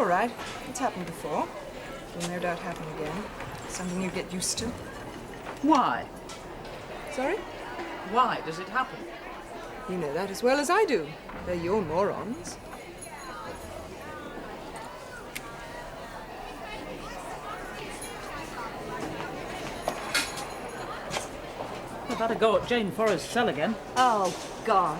all right. It's happened before. Will no doubt happen again. Something you get used to. Why? Sorry? Why does it happen? You know that as well as I do. They're your morons. I've had a go at Jane Forrest's cell again. Oh, God.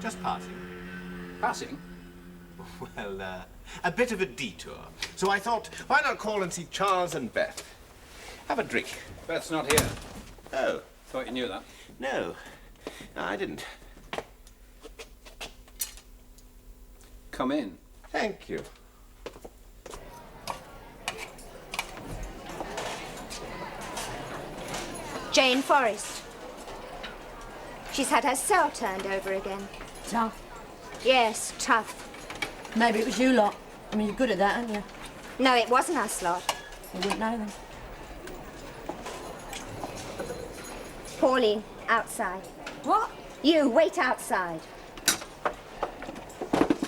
Just passing. Passing? Well, a bit of a detour. So I thought, why not call and see Charles and Beth? Have a drink. Beth's not here. Oh. Thought you knew that. No, I didn't. Come in. Thank you. Jane Forrest. She's had her cell turned over again. Tough. Yes, tough. Maybe it was you lot. I mean, you're good at that, aren't you? No, it wasn't us lot. You wouldn't know then. Pauline, outside. What? You, wait outside.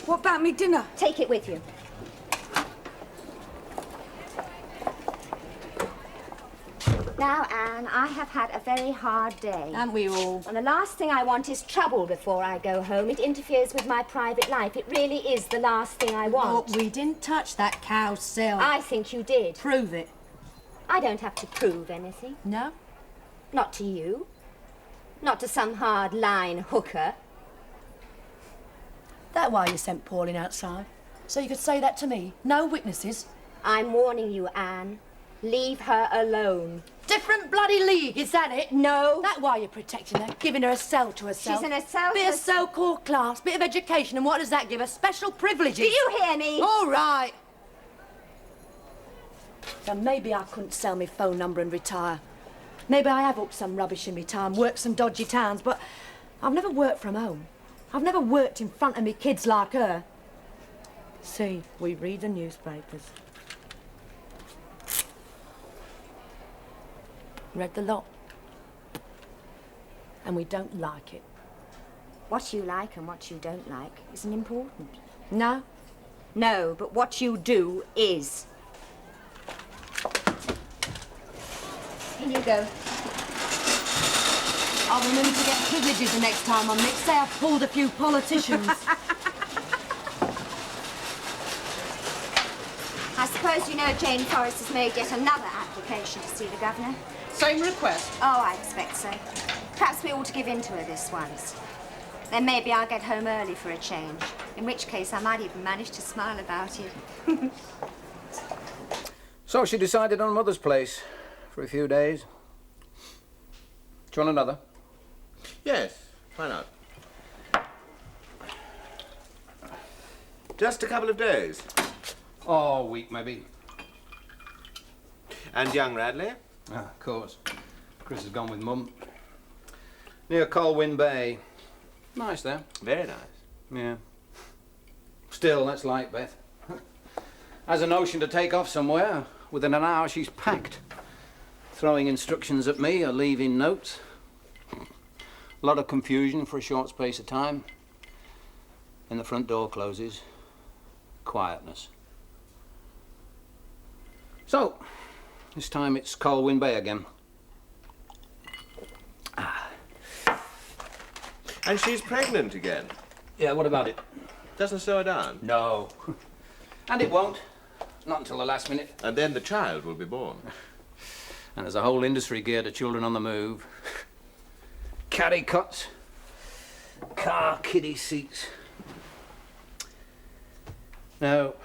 What about me dinner? Take it with you. Now, Anne, I have had a very hard day. Haven't we all? And the last thing I want is trouble before I go home. It interferes with my private life. It really is the last thing I want. Look, we didn't touch that cow's cell. I think you did. Prove it. I don't have to prove anything. No? Not to you. Not to some hard-line hooker. That why you sent Pauline outside? So you could say that to me? No witnesses? I'm warning you, Anne. Leave her alone. Different bloody league, is that it? No. That why you're protecting her, giving her a cell to herself? She's in a cell. Bit of so-called class, bit of education, and what does that give her? Special privileges. Do you hear me? All right. Then maybe I couldn't sell my phone number and retire. Maybe I have up some rubbish in my time, worked some dodgy towns, but I've never worked from home. I've never worked in front of me kids like her. See, we read the newspapers. Read the lot. And we don't like it. What you like and what you don't like isn't important. No? No, but what you do is. Here you go. I'll remember to get privileges the next time I'm mixed. Say I've pulled a few politicians. I suppose you know Jane Forrest has made yet another application to see the governor. Same request. Oh, I expect so. Perhaps we ought to give in to her this once. Then maybe I'll get home early for a change. In which case I might even manage to smile about it. So she decided on Mother's place for a few days. Do you want another? Yes, why not? Just a couple of days. Oh, a week maybe. And young Radley? Ah, of course. Chris has gone with Mum. Near Colwyn Bay. Nice there. Very nice. Yeah. Still, that's like Beth. Has a notion to take off somewhere. Within an hour she's packed. Throwing instructions at me or leaving notes. A lot of confusion for a short space of time. Then the front door closes. Quietness. So, this time it's Colwyn Bay again. And she's pregnant again. Yeah, what about it? Doesn't slow her down. No. And it won't. Not until the last minute. And then the child will be born. And there's a whole industry geared to children on the move. Caddy cots. Car kiddie seats. No.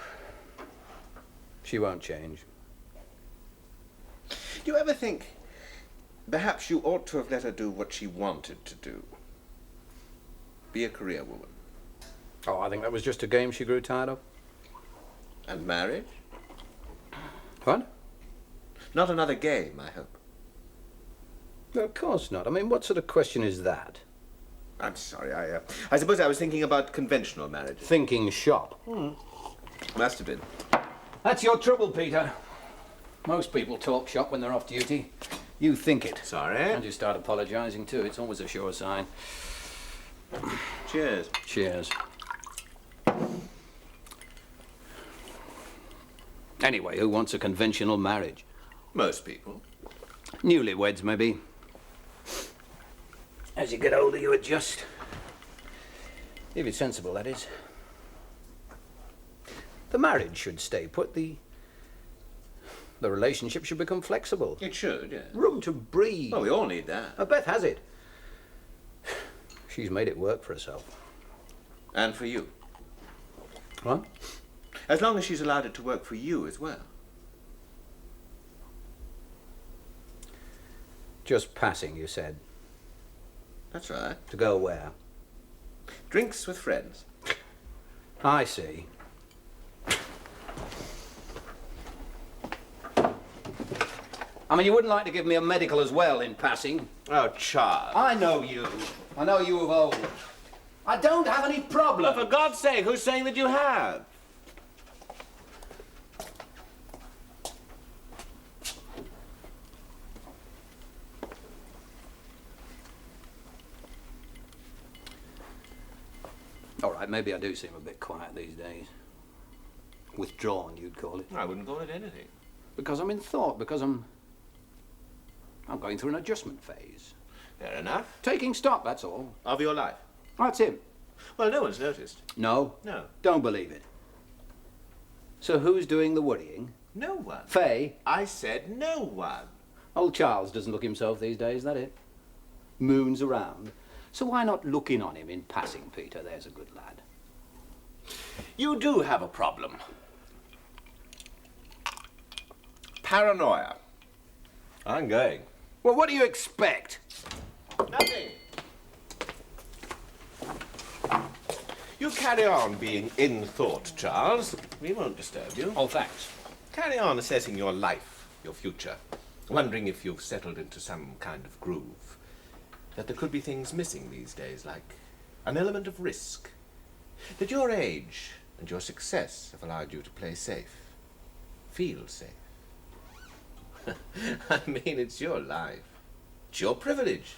She won't change. Do you ever think perhaps you ought to have let her do what she wanted to do? Be a career woman. Oh, I think that was just a game she grew tired of. And marriage? What? Not another game, I hope. No, of course not. I mean, what sort of question is that? I'm sorry, I suppose I was thinking about conventional marriages. Thinking shop. Must have been. That's your trouble, Peter. Most people talk shop when they're off duty. You think it. Sorry. And you start apologising too. It's always a sure sign. Cheers. Cheers. Anyway, who wants a conventional marriage? Most people. Newlyweds, maybe. As you get older, you adjust. If it's sensible, that is. The marriage should stay put. The relationship should become flexible. It should, yes. Room to breathe. Well, we all need that. Beth has it. She's made it work for herself. And for you. What? As long as she's allowed it to work for you as well. Just passing, you said. That's right. To go where? Drinks with friends. I see. I mean, you wouldn't like to give me a medical as well in passing. Oh, Charles. I know you. I know you of old. I don't have any problem. For God's sake, who's saying that you have? All right, maybe I do seem a bit quiet these days. Withdrawn, you'd call it. I wouldn't call it anything. Because I'm in thought, because I'm going through an adjustment phase. Fair enough. Taking stock, that's all. Of your life. That's it. Well, no one's noticed. No? No. Don't believe it. So who's doing the worrying? No one. Faye? I said no one. Old Charles doesn't look himself these days, is that it? Moons around. So why not look in on him in passing, Peter? There's a good lad. You do have a problem. Paranoia. I'm going. Well, what do you expect? Nothing. You carry on being in thought, Charles. We won't disturb you. Oh, thanks. Carry on assessing your life, your future. Wondering if you've settled into some kind of groove. That there could be things missing these days, like an element of risk. That your age and your success have allowed you to play safe. Feel safe. I mean, it's your life. It's your privilege.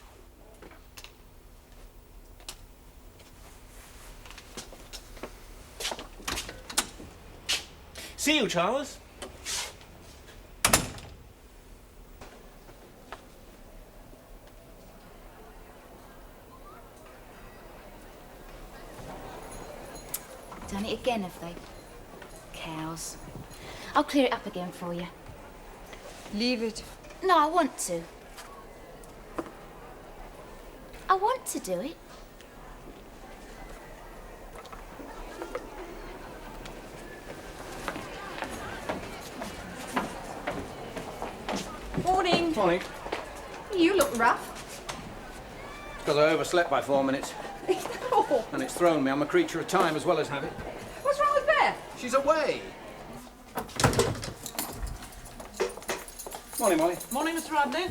See you, Charles. Done it again, have they? Cows. I'll clear it up again for you. Leave it. No, I want to. I want to do it. Morning. Morning. You look rough. It's because I overslept by 4 minutes. Oh, And it's thrown me. I'm a creature of time as well as habit. what's wrong with Beth? She's away. Morning, Molly. Morning, Mr. Rodney.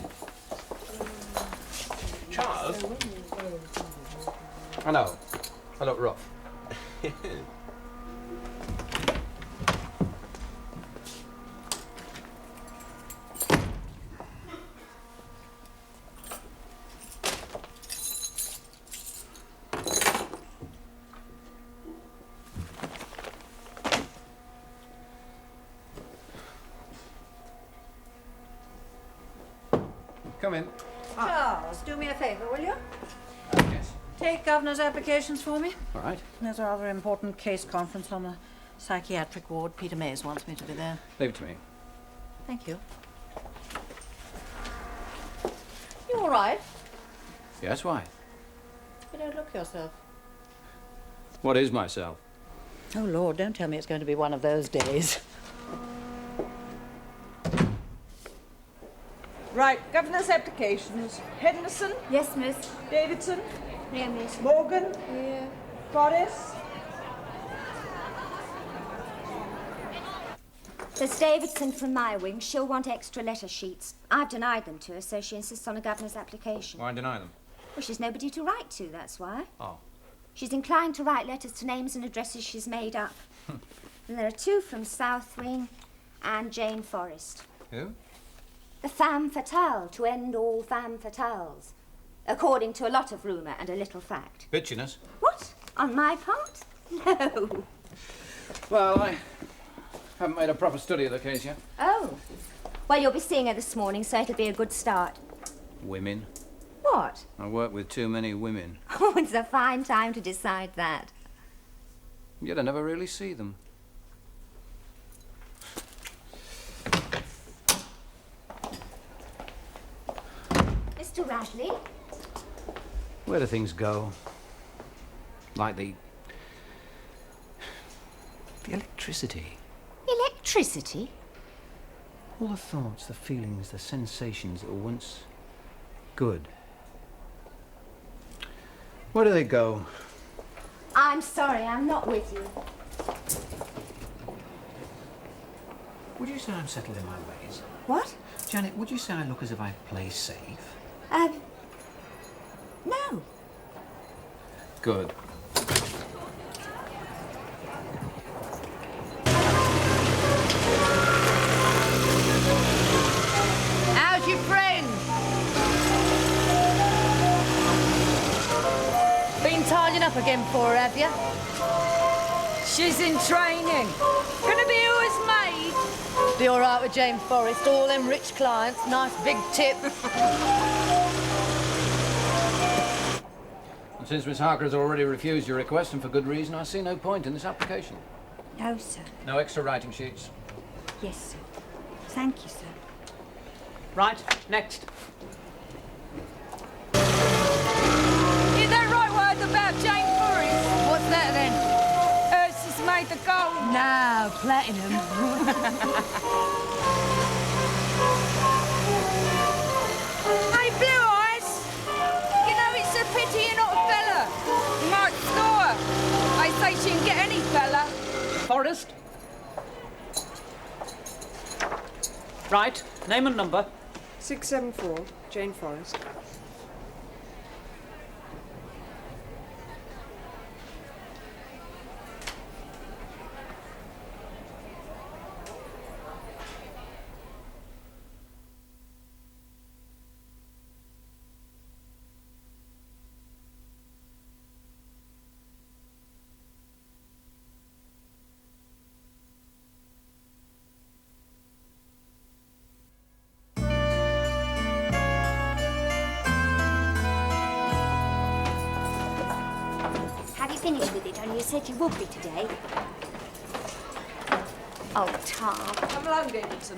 Charles? I know. I look rough. Come in. Charles, do me a favour, will you? Yes. Take Governor's applications for me. All right. There's a rather important case conference on the psychiatric ward. Peter Mays wants me to be there. Leave it to me. Thank you. You all right? Yes, why? You don't look yourself. What is myself? Oh, Lord, don't tell me it's going to be one of those days. Right, Governor's applications. Henderson, Yes, miss. Davidson, Yeah, miss. Morgan, Yeah. Forrest. Mrs. Davidson from my wing, she'll want extra letter sheets. I've denied them to her, so she insists on a governor's application. Why deny them? Well, she's nobody to write to, that's why. Oh. She's inclined to write letters to names and addresses she's made up. And there are 2 from South Wing and Jane Forrest. Who? The femme fatale, to end all femme fatales. According to a lot of rumour and a little fact. Bitchiness. What? On my part? No. Well, I haven't made a proper study of the case yet. Oh. Well, you'll be seeing her this morning, so it'll be a good start. Women. What? I work with too many women. Oh, it's a fine time to decide that. Yet I never really see them. Mr. Radley? Where do things go? Like the electricity. Electricity? All the thoughts, the feelings, the sensations that were once good. Where do they go? I'm sorry, I'm not with you. Would you say I'm settled in my ways? What? Janet, would you say I look as if I play safe? No. Good. How's your friend? Been tidying up again for her, have you? She's in training. Gonna be always maid. Be all right with Jane Forrest, all them rich clients, nice big tip. And since Miss Harker has already refused your request, and for good reason, I see no point in this application. No, sir. No extra writing sheets. Yes, sir. Thank you, sir. Right, next. Is that right word about Jane Forrest? What's that then? Hers is made of gold. No, platinum. Hey, Blue Eyes. You know, it's a pity you're not a fella. You might score her. They say she can get any fella. Forrest. Right, name and number. 674, Jane Forrest. Have you finished with it? Only you said you would be today. Oh, Tom. Come along, Davidson.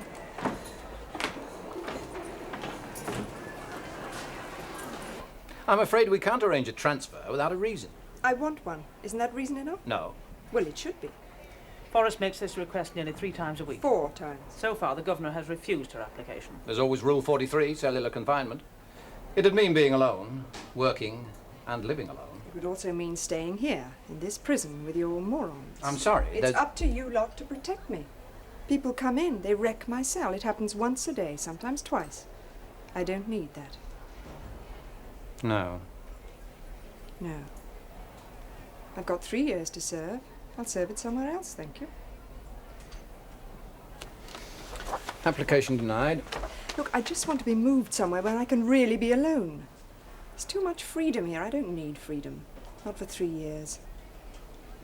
I'm afraid we can't arrange a transfer without a reason. I want one. Isn't that reason enough? No. Well, it should be. Forrest makes this request nearly 3 times a week. 4 times. So far, the governor has refused her application. There's always Rule 43, cellular confinement. It'd mean being alone, working, and living alone. It would also mean staying here, in this prison, with your morons. I'm sorry. It's up to you lot to protect me. People come in, they wreck my cell. It happens once a day, sometimes twice. I don't need that. No. No. I've got 3 years to serve. I'll serve it somewhere else, thank you. Application denied. Look, I just want to be moved somewhere where I can really be alone. There's too much freedom here. I don't need freedom. Not for 3 years.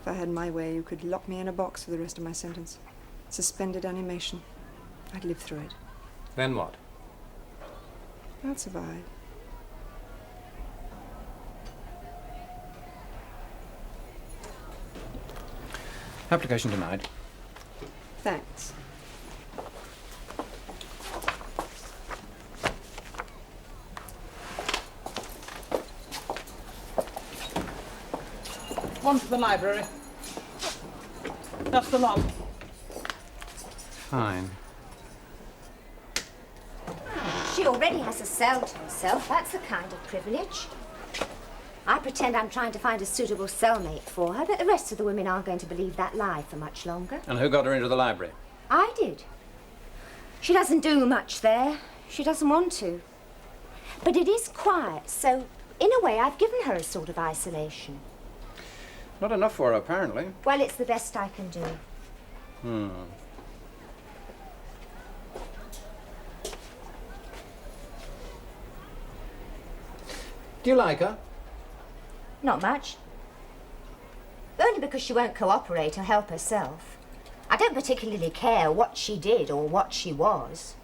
If I had my way, you could lock me in a box for the rest of my sentence. Suspended animation. I'd live through it. Then what? I'll survive. Application denied. Thanks. One to the library. That's the lot. Fine. She already has a cell to herself. That's a kind of privilege. I pretend I'm trying to find a suitable cellmate for her, but the rest of the women aren't going to believe that lie for much longer. And who got her into the library? I did. She doesn't do much there. She doesn't want to. But it is quiet, so in a way I've given her a sort of isolation. Not enough for her, apparently. Well, it's the best I can do. Do you like her? Not much. Only because she won't cooperate or help herself. I don't particularly care what she did or what she was.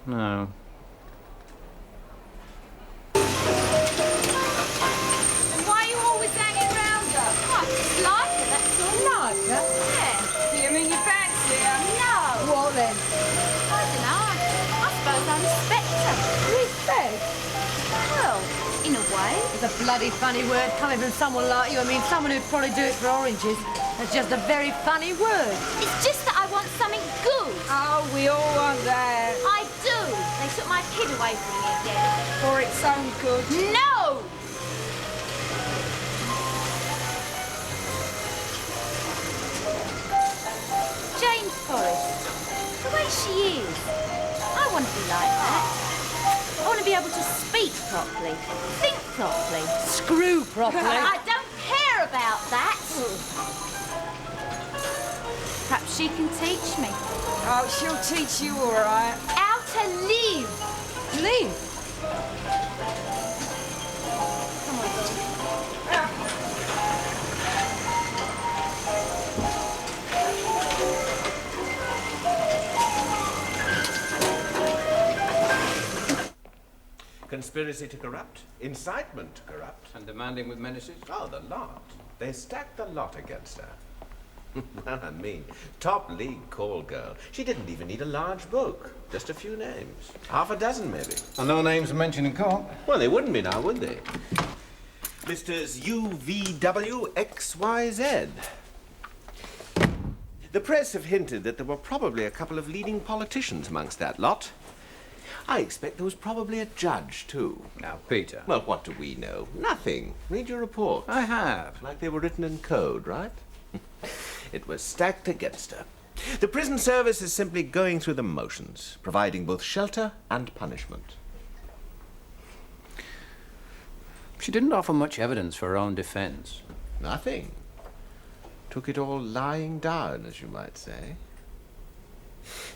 No. And why are you always hanging around her? I just like her, that's all. Like her? Yeah. Do you mean you fancy her? No. What then? I don't know. I suppose I respect her. Respect? Well, in a way. It's a bloody funny word coming from someone like you. I mean, someone who'd probably do it for oranges. That's just a very funny word. It's just that I want something good. Oh, we all want that. I do. They took my kid away from me again. For its own good. No! Jane Forrest, the way she is, I want to be like that. I want to be able to speak properly, think properly. Screw properly. I don't care about that. Perhaps she can teach me Oh, she'll teach you all right. how to live. Leave. Conspiracy to corrupt, incitement to corrupt. And demanding with menaces? Oh, the lot. They stacked the lot against her. I mean, top league call girl. She didn't even need a large book. Just a few names. Half a dozen, maybe. And no names mentioned in court. Well, they wouldn't be now, would they? Mr. UVWXYZ. The press have hinted that there were probably a couple of leading politicians amongst that lot. I expect there was probably a judge, too. Now, Peter. Well, what do we know? Nothing. Read your report. I have. Like they were written in code, right? It was stacked against her. The prison service is simply going through the motions, providing both shelter and punishment. She didn't offer much evidence for her own defense. Nothing. Took it all lying down, as you might say.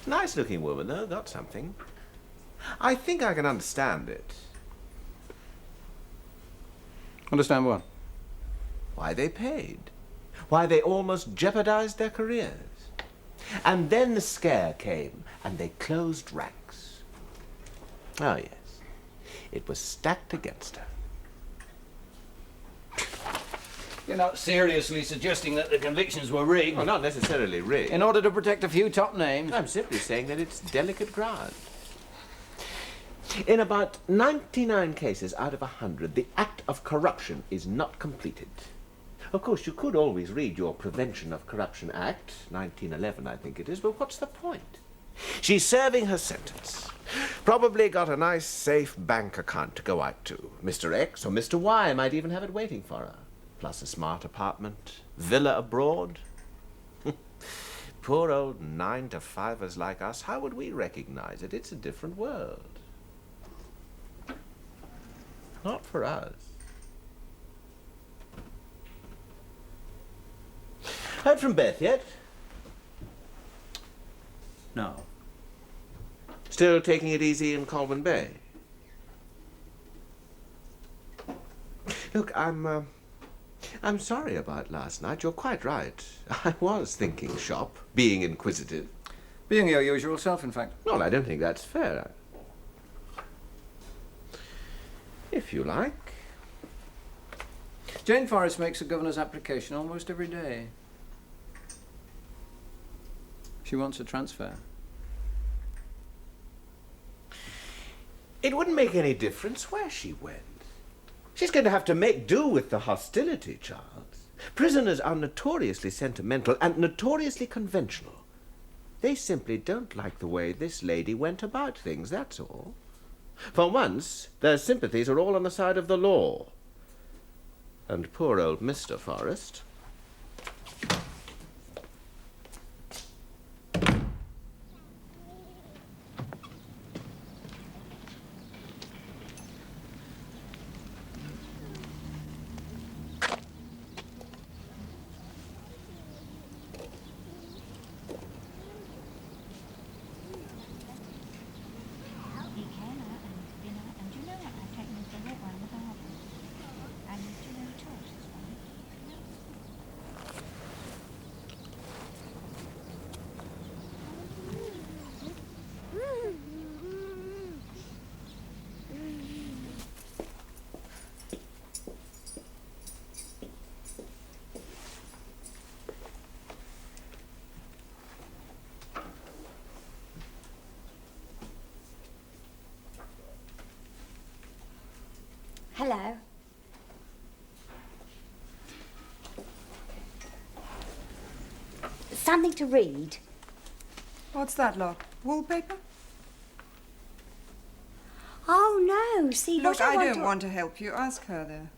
Nice-looking woman, though. Got something. I think I can understand it. Understand what? Why they paid. Why they almost jeopardized their careers. And then the scare came, and they closed ranks. Oh, yes. It was stacked against her. You're not seriously suggesting that the convictions were rigged? Well, not necessarily rigged. In order to protect a few top names? I'm simply saying that it's delicate ground. In about 99 cases out of 100, the act of corruption is not completed. Of course, you could always read your Prevention of Corruption Act, 1911, I think it is, but what's the point? She's serving her sentence. Probably got a nice, safe bank account to go out to. Mr. X or Mr. Y might even have it waiting for her. Plus a smart apartment, villa abroad. Poor old 9-to-5ers like us, how would we recognize it? It's a different world. Not for us. Heard from Beth yet? No. Still taking it easy in Colwyn Bay? Look, I'm sorry about last night. You're quite right. I was thinking shop, being inquisitive. Being your usual self, in fact. Well, I don't think that's fair. If you like. Jane Forrest makes a governor's application almost every day. She wants a transfer. It wouldn't make any difference where she went. She's going to have to make do with the hostility, Charles. Prisoners are notoriously sentimental and notoriously conventional. They simply don't like the way this lady went about things, that's all. For once, their sympathies are all on the side of the law. And poor old Mr. Forrest. Hello. Something to read. What's that lot? Wallpaper? Oh, no. See, Look, what I don't want to help you. Ask her there.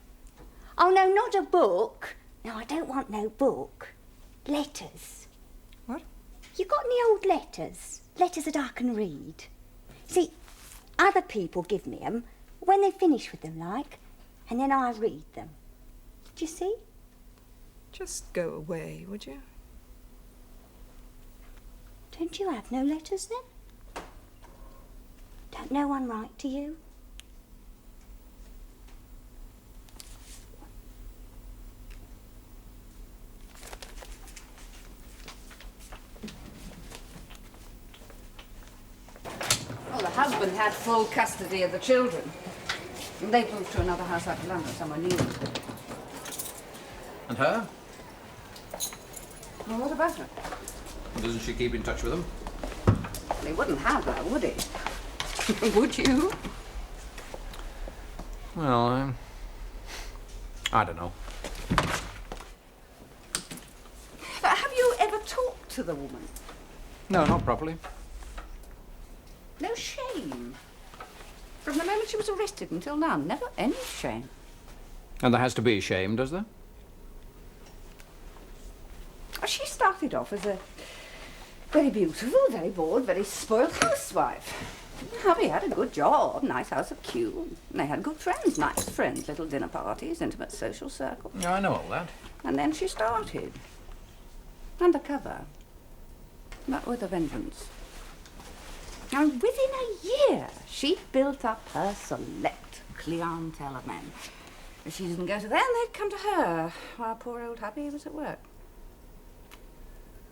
Oh, no, not a book. No, I don't want no book. Letters. What? You got any old letters? Letters that I can read? See, other people give me 'em when they finish with them, like, and then I read them. Do you see? Just go away, would you? Don't you have no letters, then? Don't no one write to you? Well, the husband had full custody of the children. And they moved to another house out of London, somewhere new. And her? Well, what about her? Doesn't she keep in touch with them? He wouldn't have her, would he? Would you? Well, I don't know. But have you ever talked to the woman? No, not properly. No shame. From the moment she was arrested until now, never any shame. And there has to be shame, does there? She started off as a very beautiful, very bored, very spoiled housewife. Hubby had a good job, nice house of Kew. And they had good friends, nice friends, little dinner parties, intimate social circle. Yeah, I know all that. And then she started. Undercover. But with a vengeance. And within a year, she built up her select clientele of men. If she didn't go to them, they'd come to her, while poor old hubby was at work.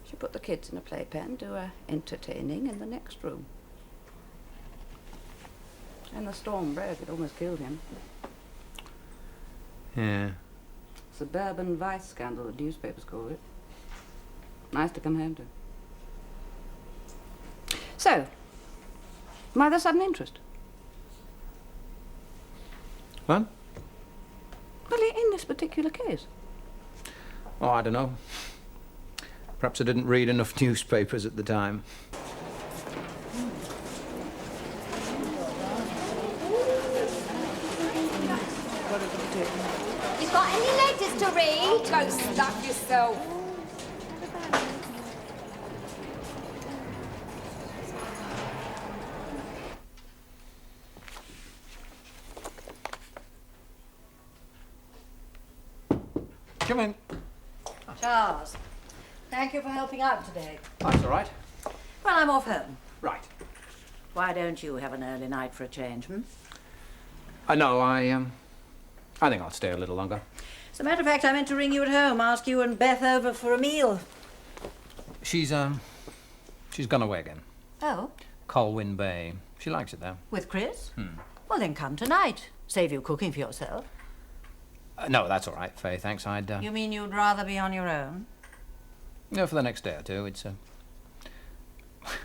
She put the kids in a playpen, do her entertaining in the next room. And the storm broke, it almost killed him. Yeah. Suburban vice scandal, the newspapers call it. Nice to come home to. So, why the sudden interest? What? Well, in this particular case. Oh, I don't know. Perhaps I didn't read enough newspapers at the time. You got any letters to read? Go stuff yourself. Come in. Charles, thank you for helping out today. That's all right. Well, I'm off home. Right. Why don't you have an early night for a change, hmm? I know, I think I'll stay a little longer. As a matter of fact, I meant to ring you at home, ask you and Beth over for a meal. She's gone away again. Oh? Colwyn Bay. She likes it there. With Chris? Well, then come tonight. Save you cooking for yourself. No, that's all right, Faye, thanks. You mean you'd rather be on your own? No, for the next day or two. It's a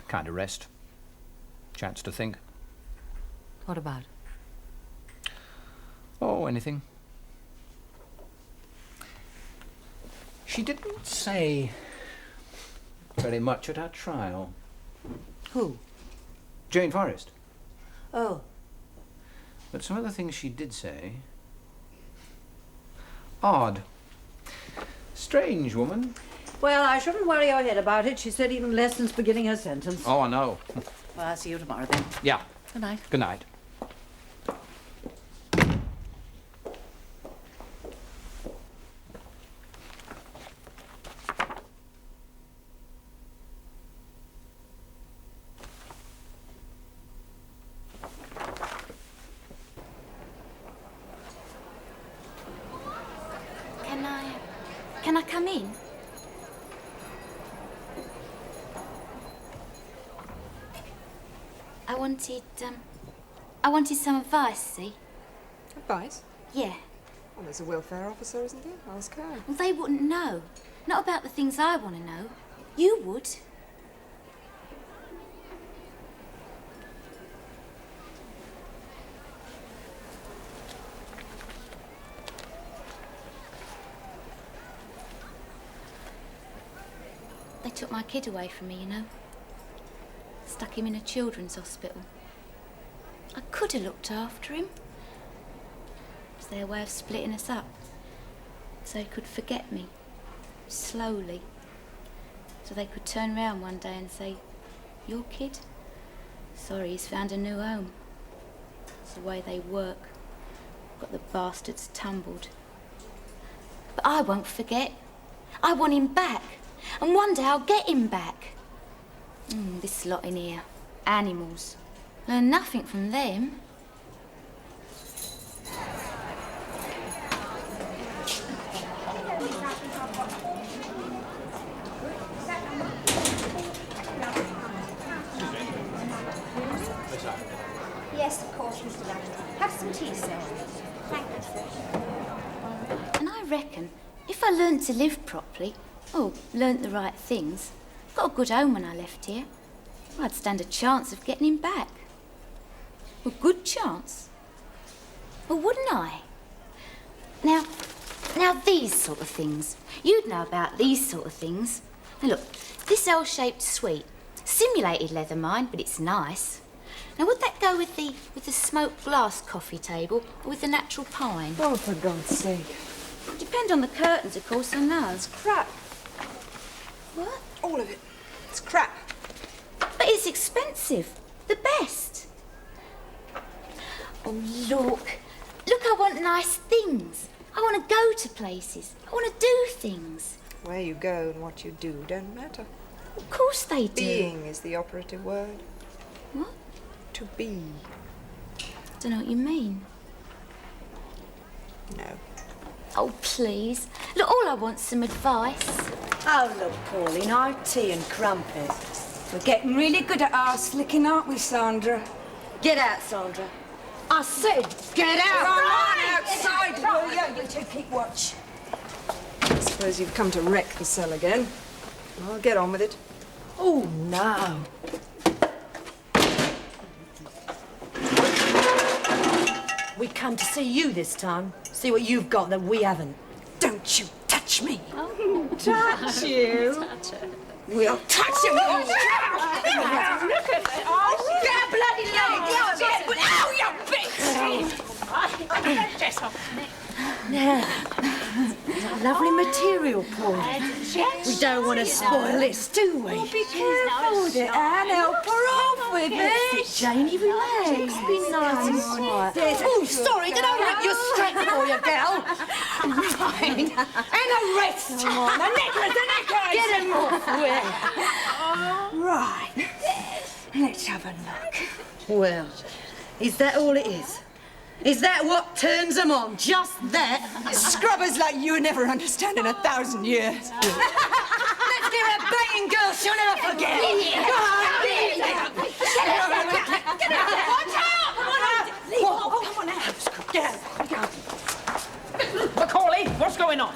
kind of rest. Chance to think. What about? Oh, anything. She didn't say very much at our trial. Who? Jane Forrest. Oh. But some of the things she did say... odd. Strange woman. Well, I shouldn't worry your head about it. She said even less since beginning her sentence. Oh, I know. Well, I'll see you tomorrow then. Yeah. Good night. Good night. Can I come in? I wanted some advice, see? Advice? Yeah. Well, there's a welfare officer, isn't there? Ask her. Well, they wouldn't know. Not about the things I want to know. You would. took my kid away from me, you know. Stuck him in a children's hospital. I could have looked after him. It was their way of splitting us up. So he could forget me, slowly. So they could turn round one day and say, "Your kid? Sorry, he's found a new home." It's the way they work. Got the bastards tumbled. But I won't forget. I want him back. And one day I'll get him back. This lot in here. Animals. Learn nothing from them. Yes, of course, Mr. Lavender. Have some tea, sir. Thank you, sir. And I reckon if I learnt to live properly, or learnt the right things, got a good home when I left here, I'd stand a chance of getting him back. A good chance. Well, wouldn't I? Now these sort of things. You'd know about these sort of things. Now look, this L-shaped suite. Simulated leather, mind, but it's nice. Now would that go with the smoked glass coffee table or with the natural pine? Oh, for God's sake. Depend on the curtains, of course, I know. It's crap. What? All of it. It's crap. But it's expensive. The best. Oh, look. Look, I want nice things. I want to go to places. I want to do things. Where you go and what you do don't matter. Of course they do. Being is the operative word. What? To be. Don't know what you mean. No. Oh, please. Look, all I want's some advice. Oh, look, Pauline, our tea and crumpet. We're getting really good at arse flicking, aren't we, Sandra? Get out, Sandra. I said, get out! Right outside, will you? You two keep watch. I suppose you've come to wreck the cell again. I'll get on with it. Oh, no. We come to see you this time. See what you've got that we haven't. Don't you touch me. Touch you? We'll touch you. Look at it. Oh, Get a bloody leg. Ow, you bitch. Now, lovely material, Paul. We don't want to spoil this, do we? Be careful with it, Anne. Help her off with it. Janie, relax. Be nice and quiet. Oh, sorry. Did I rip your strength for you, girl? Fine. And a wrist. Come on. A necklace, a necklace. Get him off, Right. Let's have a look. Well, is that all it is? Is that what turns them on? Just that? Scrubbers like you never understand in 1,000 years. Let's give her a banging, girl. She'll never forget. Go on, get out. Watch out! Come on out. Get out. Macaulay, what's going on?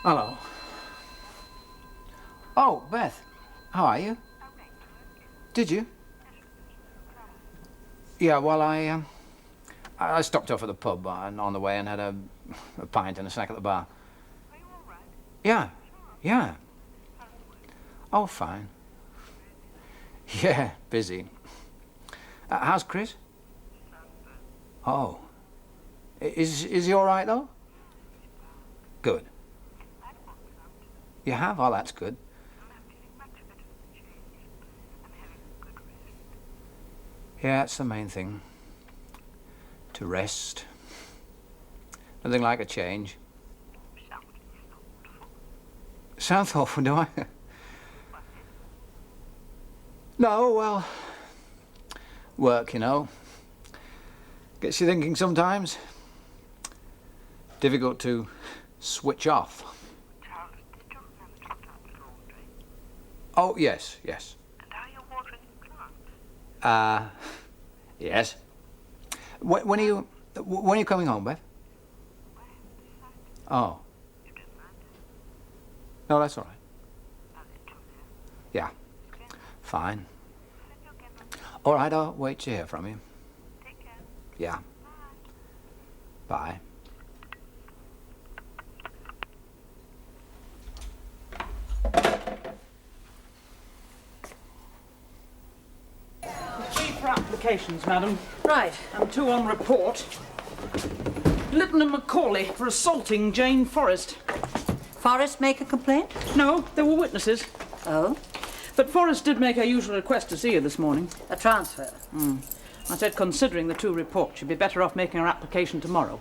Hello. Oh, Beth. How are you? Did you? Yeah, well, I stopped off at the pub on the way and had a pint and a snack at the bar. Are you all right? Yeah, yeah. How's work? Oh, fine. Yeah, busy. How's Chris? Oh. Is he all right, though? Good. I've worked out. You have? Oh, that's good. I'm not feeling much better for the change. I'm having a good rest. Yeah, that's the main thing. To rest. Nothing like a change. Sound is awful. Sounds awful, do I? No, well, work, you know. Gets you thinking sometimes. Difficult to switch off. Charles, did you remember to start the laundry? Oh, yes, yes. And are you watering the plants? Yes. When are you coming home, Beth? Well, decided. Oh, You don't mind? no, that's all right. I'll let you know. Yeah, Okay. fine. Then you'll get my... All right, I'll wait to hear from you. Take care. Yeah, Bye. bye. Three for applications, madam, Right. and two on report. Lytton and Macaulay for assaulting Jane Forrest. Forrest make a complaint? No, there were witnesses. Oh? But Forrest did make her usual request to see you this morning. A transfer? I said, considering the two reports, she'd be better off making her application tomorrow.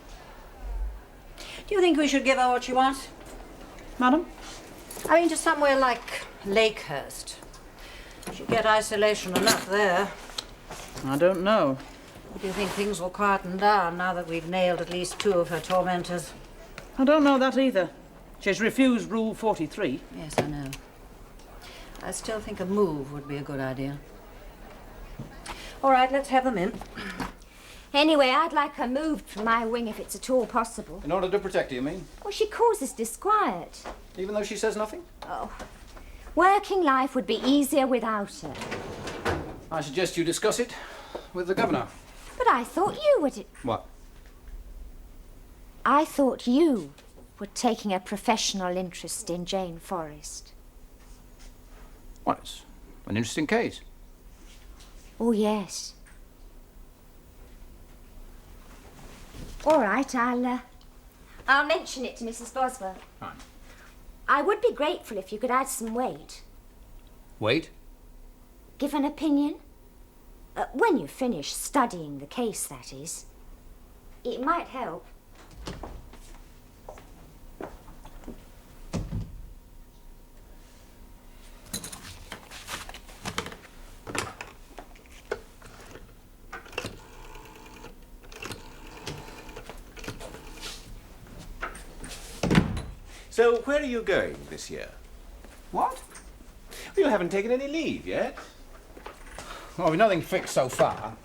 Do you think we should give her what she wants? Madam? I mean, to somewhere like Lakehurst. She'd get isolation enough there. I don't know. Do you think things will quieten down now that we've nailed at least two of her tormentors? I don't know that either. She's refused Rule 43. Yes, I know. I still think a move would be a good idea. All right, let's have them in. Anyway, I'd like her moved from my wing if it's at all possible. In order to protect you mean? Well, she causes disquiet. Even though she says nothing? Oh, working life would be easier without her. I suggest you discuss it with the governor. But I thought you would... What? I thought you were taking a professional interest in Jane Forrest. Well, it's an interesting case. Oh, yes. All right, I'll mention it to Mrs. Boswell. Fine. I would be grateful if you could add some weight. Wait. Give an opinion. When you finish studying the case, that is. It might help. So, where are you going this year? What? You haven't taken any leave yet. Well, we've nothing fixed so far.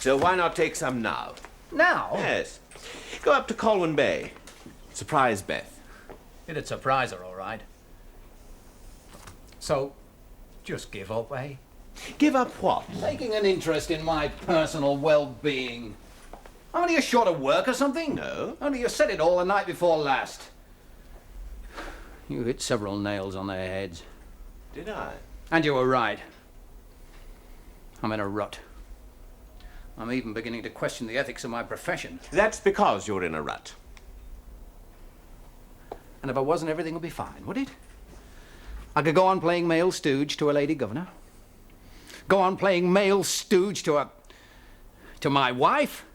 So why not take some now? Now? Yes. Go up to Colwyn Bay. Surprise Beth. It'd surprise her, all right. So, just give up, eh? Give up what? Taking an interest in my personal well-being. Only you short of work or something? No. Only you said it all the night before last. You hit several nails on their heads. Did I? And you were right. I'm in a rut. I'm even beginning to question the ethics of my profession. That's because you're in a rut. And if I wasn't, everything would be fine, would it? I could go on playing male stooge to a lady governor. Go on playing male stooge to my wife.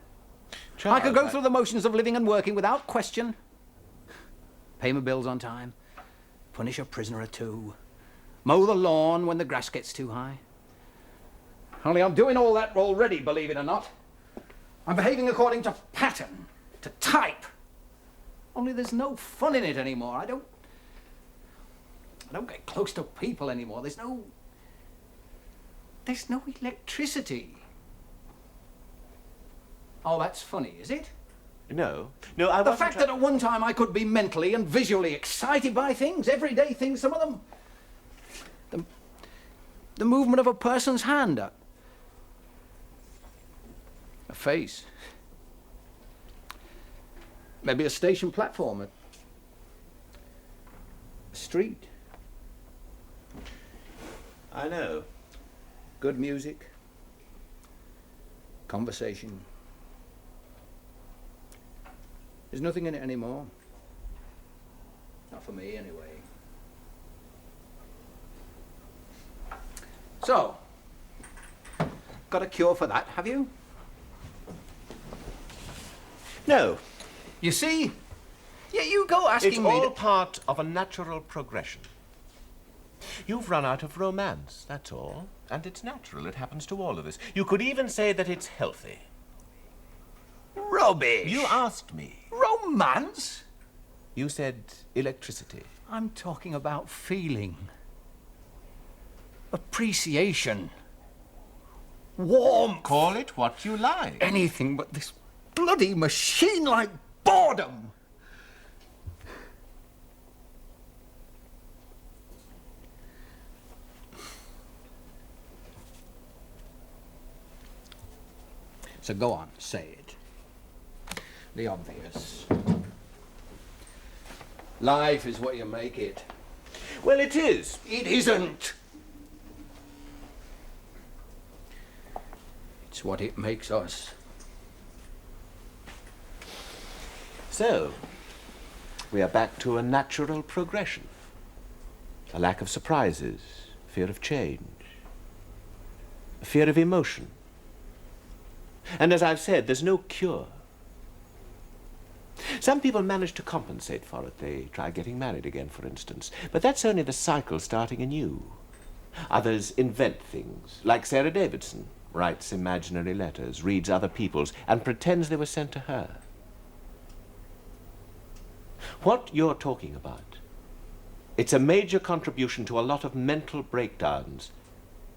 Charles, I could go through the motions of living and working without question. Pay my bills on time. Punish a prisoner or two. Mow the lawn when the grass gets too high. Only I'm doing all that already, believe it or not. I'm behaving according to pattern, to type. Only there's no fun in it anymore. I don't get close to people anymore. There's no electricity. Oh, that's funny, is it? No, I The wasn't fact that at one time I could be mentally and visually excited by things, everyday things, some of them. The movement of a person's hand, a face. Maybe a station platform, a street. I know. Good music, conversation. There's nothing in it anymore. Not for me, anyway. So, got a cure for that, have you? No. You see? Yeah, you go asking It's me all to... part of a natural progression. You've run out of romance, that's all. And it's natural. It happens to all of us. You could even say that it's healthy. Rubbish! You asked me. Romance? You said electricity. I'm talking about feeling. Appreciation. Warmth. Call it what you like. Anything but this bloody machine-like boredom. So go on, say it. The obvious. Life is what you make it. Well, it is. It isn't. It's what it makes us. So, we are back to a natural progression. A lack of surprises, fear of change, a fear of emotion. And as I've said, there's no cure. Some people manage to compensate for it. They try getting married again, for instance. But that's only the cycle starting anew. Others invent things, like Sarah Davidson, writes imaginary letters, reads other people's, and pretends they were sent to her. What you're talking about, it's a major contribution to a lot of mental breakdowns,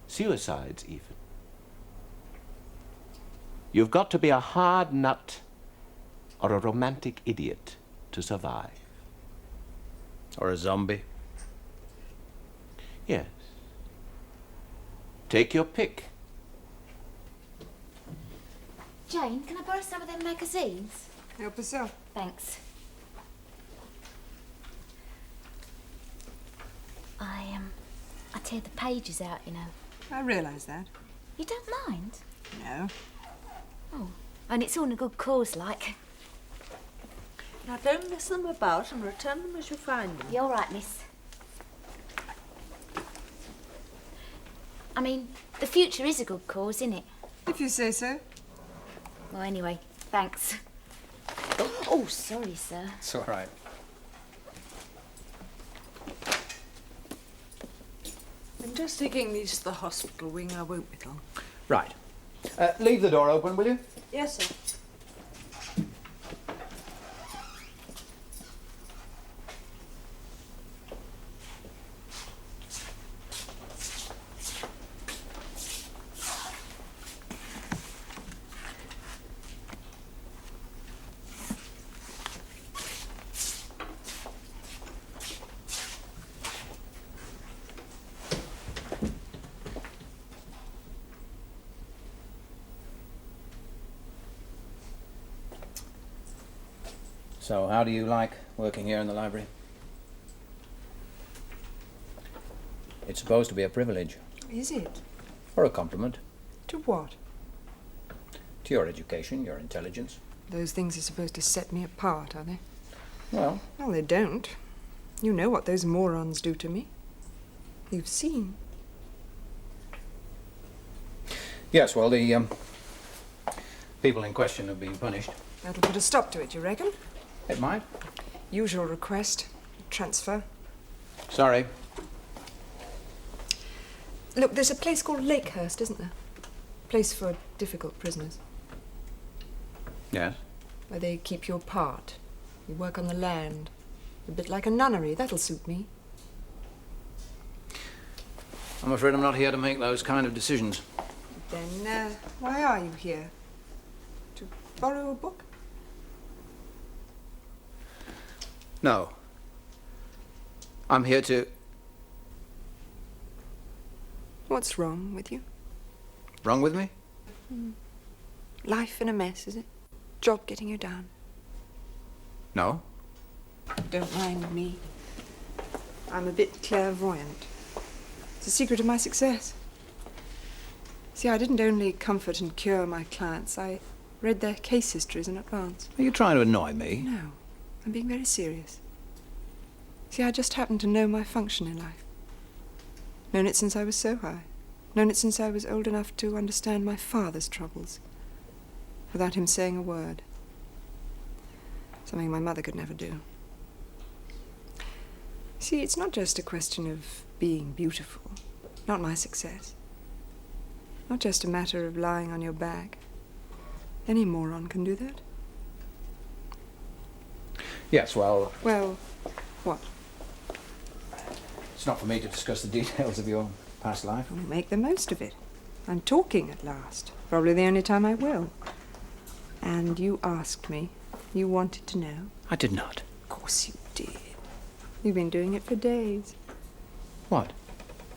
suicides even. You've got to be a hard nut or a romantic idiot to survive. Or a zombie. Yes. Take your pick. Jane, can I borrow some of them magazines? Help yourself. Thanks. I tear the pages out, you know. I realise that. You don't mind? No. Oh, and it's all in a good cause, like. Now don't mess them about and return them as you find them. You're right, miss. I mean, the future is a good cause, isn't it? If you say so. Well, anyway, thanks. Oh, sorry, sir. It's all right. I'm just taking these to the hospital wing. I won't be long. Right. Leave the door open, will you? Yes, sir. So, how do you like working here in the library? It's supposed to be a privilege. Is it? Or a compliment. To what? To your education, your intelligence. Those things are supposed to set me apart, are they? Well, Well, they don't. You know what those morons do to me. You've seen. yes, well, the people in question have been punished. That'll put a stop to it, you reckon? It might. Usual request. Transfer. Sorry. Look, there's a place called Lakehurst, isn't there? Place for difficult prisoners. Yes? Where they keep you apart. You work on the land. A bit like a nunnery. That'll suit me. I'm afraid I'm not here to make those kind of decisions. Then, why are you here? To borrow a book? No. I'm here to... What's wrong with you? Wrong with me? Life in a mess, is it? Job getting you down? No. Don't mind me. I'm a bit clairvoyant. It's the secret of my success. See, I didn't only comfort and cure my clients, I read their case histories in advance. Are you trying to annoy me? No, I'm being very serious. See, I just happen to know my function in life. Known it since I was so high. Known it since I was old enough to understand my father's troubles, without him saying a word. Something my mother could never do. See, it's not just a question of being beautiful. Not my success. Not just a matter of lying on your back. Any moron can do that. Yes, well... Well, what? It's not for me to discuss the details of your past life. I'll make the most of it. I'm talking at last. Probably the only time I will. And you asked me. You wanted to know. I did not. Of course you did. You've been doing it for days. What?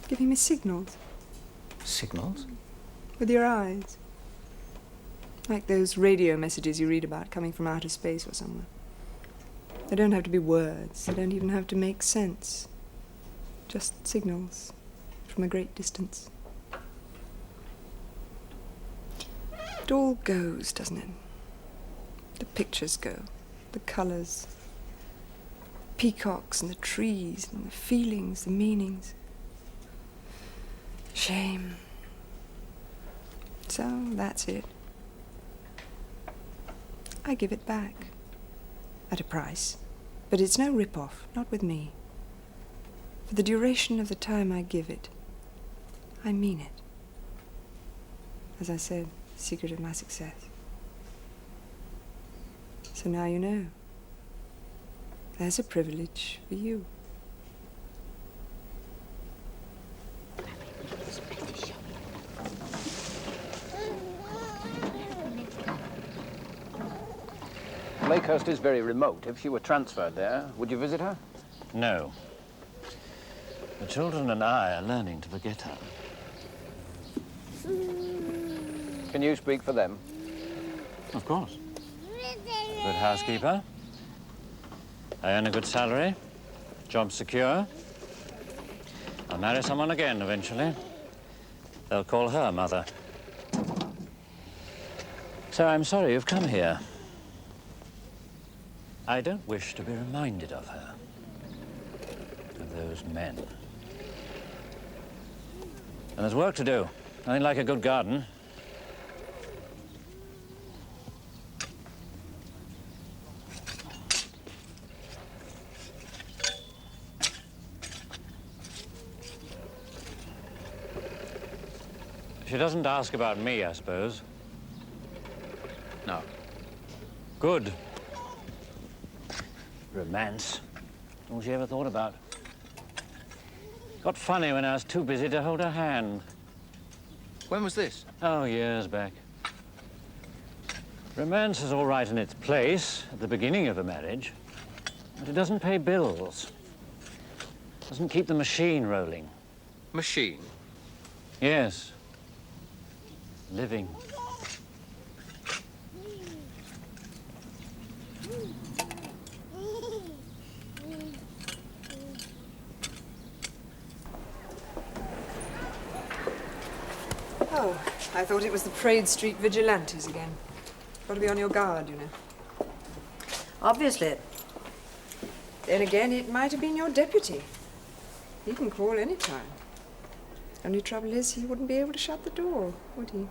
Giving me signals. Signals? With your eyes. Like those radio messages you read about coming from outer space or somewhere. They don't have to be words. They don't even have to make sense. Just signals from a great distance. It all goes, doesn't it? The pictures go, the colours, peacocks and the trees and the feelings, the meanings. Shame. So that's it. I give it back. At a price. But it's no rip-off, not with me. For the duration of the time I give it, I mean it. As I said, secret of my success. So now you know. There's a privilege for you. Lakehurst is very remote. If she were transferred there, would you visit her? No. The children and I are learning to forget her. Can you speak for them? Of course. Good housekeeper. I earn a good salary. Job secure. I'll marry someone again eventually. They'll call her mother. So I'm sorry you've come here. I don't wish to be reminded of her. Of those men. And there's work to do. Nothing like a good garden. She doesn't ask about me, I suppose. No. Good. Romance. All she ever thought about. Got funny when I was too busy to hold her hand. When was this? Oh, years back. Romance is all right in its place at the beginning of a marriage, but it doesn't pay bills. Doesn't keep the machine rolling. Machine? Yes. Living. Oh, I thought it was the Parade Street vigilantes again. Got to be on your guard, you know. Obviously. Then again, it might have been your deputy. He can call any time. Only trouble is, he wouldn't be able to shut the door, would he?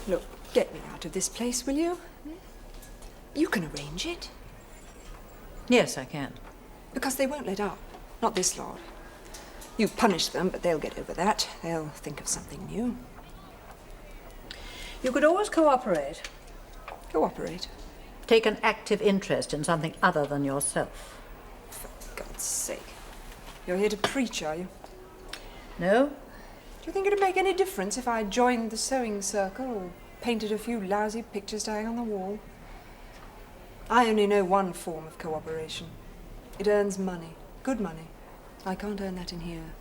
Look, get me out of this place, will you? You can arrange it. Yes, I can. Because they won't let up. Not this lot. You punish them, but they'll get over that. They'll think of something new. You could always cooperate. Cooperate? Take an active interest in something other than yourself. For God's sake. You're here to preach, are you? No? Do you think it'd make any difference if I joined the sewing circle or painted a few lousy pictures to hang on the wall? I only know one form of cooperation. It earns money. Good money. I can't earn that in here.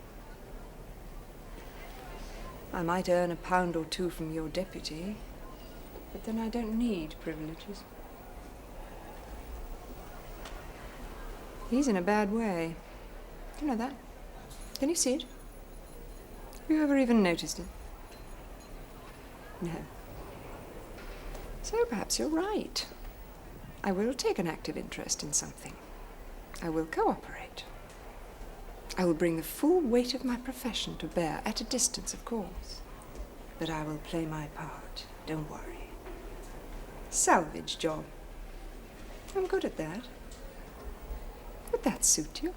I might earn £1 or 2 from your deputy, but then I don't need privileges. He's in a bad way. You know that? Can you see it? Have you ever even noticed it? No. So perhaps you're right. I will take an active interest in something. I will cooperate. I will bring the full weight of my profession to bear, at a distance, of course. But I will play my part, don't worry. Salvage job. I'm good at that. Would that suit you?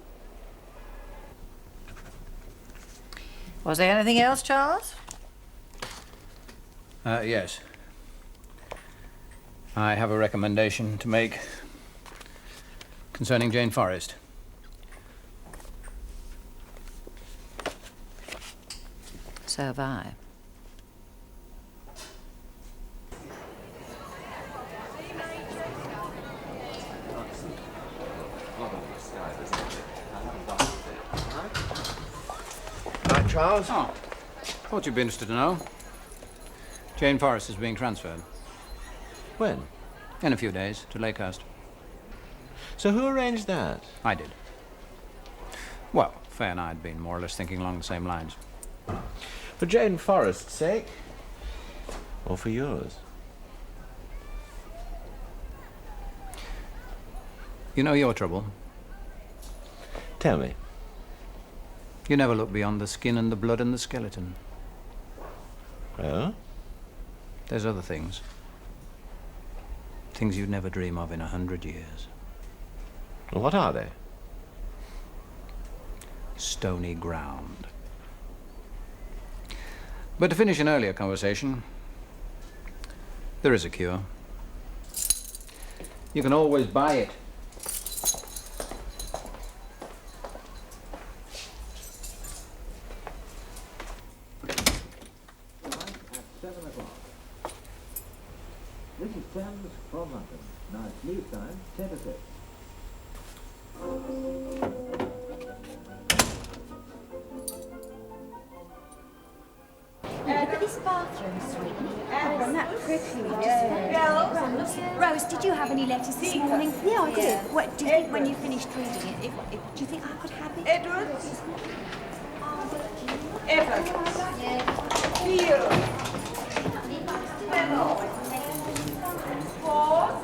Was there anything else, Charles? Yes. I have a recommendation to make concerning Jane Forrest. So have I. Right, Charles? Oh, thought you'd be interested to know. Jane Forrest is being transferred. When? In a few days, to Lakehurst. So who arranged that? I did. Well, Faye and I had been more or less thinking along the same lines. For Jane Forrest's sake? Or for yours? You know your trouble. Tell me. You never look beyond the skin and the blood and the skeleton. Oh? There's other things. Things you'd never dream of in 100 years. Well, what are they? Stony ground. But to finish an earlier conversation, there is a cure. You can always buy it. This is Thames from London. Now it's leave time, 10 to 6. Look at this bathroom, sweetie. Oh, isn't that pretty? Rose, did you have any letters this morning? Yeah, I did. What do you think when you finished reading it? Do you think I could have it? Edward? Edward. Here. 4.